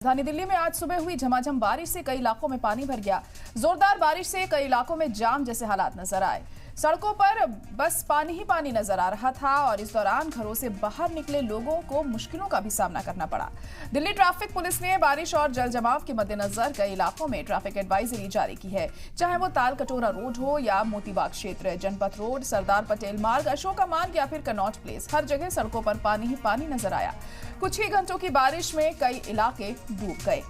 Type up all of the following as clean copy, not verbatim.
राजधानी दिल्ली में आज सुबह हुई झमाझम बारिश से कई इलाकों में पानी भर गया। जोरदार बारिश से कई इलाकों में जाम जैसे हालात नजर आए। सड़कों पर बस पानी ही पानी नजर आ रहा था और इस दौरान घरों से बाहर निकले लोगों को मुश्किलों का भी सामना करना पड़ा। दिल्ली ट्रैफिक पुलिस ने बारिश और जल जमाव के मद्देनजर कई इलाकों में ट्रैफिक एडवाइजरी जारी की है, चाहे वो ताल कटोरा रोड हो या मोतीबाग क्षेत्र, जनपथ रोड, सरदार पटेल मार्ग, अशोका मार्ग या फिर कनॉट प्लेस। हर जगह सड़कों पर पानी ही पानी नजर आया। कुछ ही घंटों की बारिश में कई इलाके डूब गए।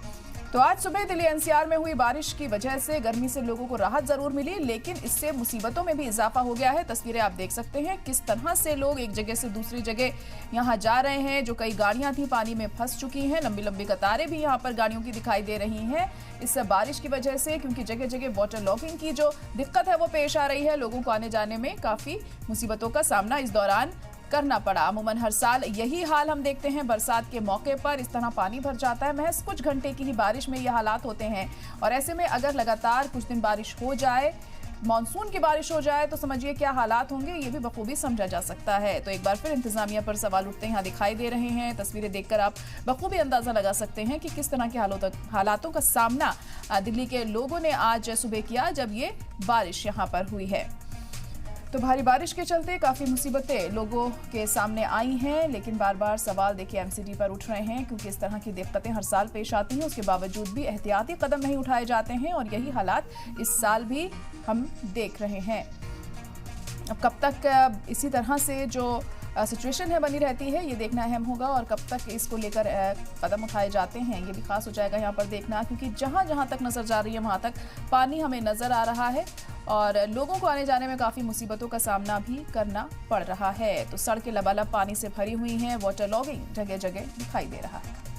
तो आज सुबह दिल्ली एनसीआर में हुई बारिश की वजह से गर्मी से लोगों को राहत जरूर मिली, लेकिन इससे मुसीबतों में भी इजाफा हो गया है। तस्वीरें आप देख सकते हैं किस तरह से लोग एक जगह से दूसरी जगह यहां जा रहे हैं। जो कई गाड़ियां थी पानी में फंस चुकी हैं, लंबी लंबी कतारें भी यहां पर गाड़ियों की दिखाई दे रही हैं इस बारिश की वजह से, क्योंकि जगह जगह वाटर लॉगिंग की जो दिक्कत है वो पेश आ रही है। लोगों को आने जाने में काफी मुसीबतों का सामना इस दौरान करना पड़ा। अमूमन हर साल यही हाल हम देखते हैं, बरसात के मौके पर इस तरह पानी भर जाता है। महज कुछ घंटे की ही बारिश में ये हालात होते हैं और ऐसे में अगर लगातार कुछ दिन बारिश हो जाए, मानसून की बारिश हो जाए, तो समझिए क्या हालात होंगे, ये भी बखूबी समझा जा सकता है। तो एक बार फिर इंतजामिया पर सवाल उठते हैं, यहाँ दिखाई दे रहे हैं। तस्वीरें देखकर आप बखूबी अंदाजा लगा सकते हैं कि किस तरह के हालातों का सामना दिल्ली के लोगों ने आज सुबह किया जब ये बारिश यहाँ पर हुई है। तो भारी बारिश के चलते काफ़ी मुसीबतें लोगों के सामने आई हैं, लेकिन बार बार सवाल देखिए एमसीडी पर उठ रहे हैं, क्योंकि इस तरह की दिक्कतें हर साल पेश आती हैं। उसके बावजूद भी एहतियाती कदम नहीं उठाए जाते हैं और यही हालात इस साल भी हम देख रहे हैं। अब कब तक इसी तरह से जो सिचुएशन है बनी रहती है, ये देखना अहम होगा और कब तक इसको लेकर कदम उठाए जाते हैं ये भी खास हो जाएगा यहाँ पर देखना, क्योंकि जहाँ जहाँ तक नजर जा रही है वहाँ तक पानी हमें नजर आ रहा है और लोगों को आने जाने में काफ़ी मुसीबतों का सामना भी करना पड़ रहा है। तो सड़कें लबालब पानी से भरी हुई हैं, वाटर लॉगिंग जगह जगह दिखाई दे रहा है।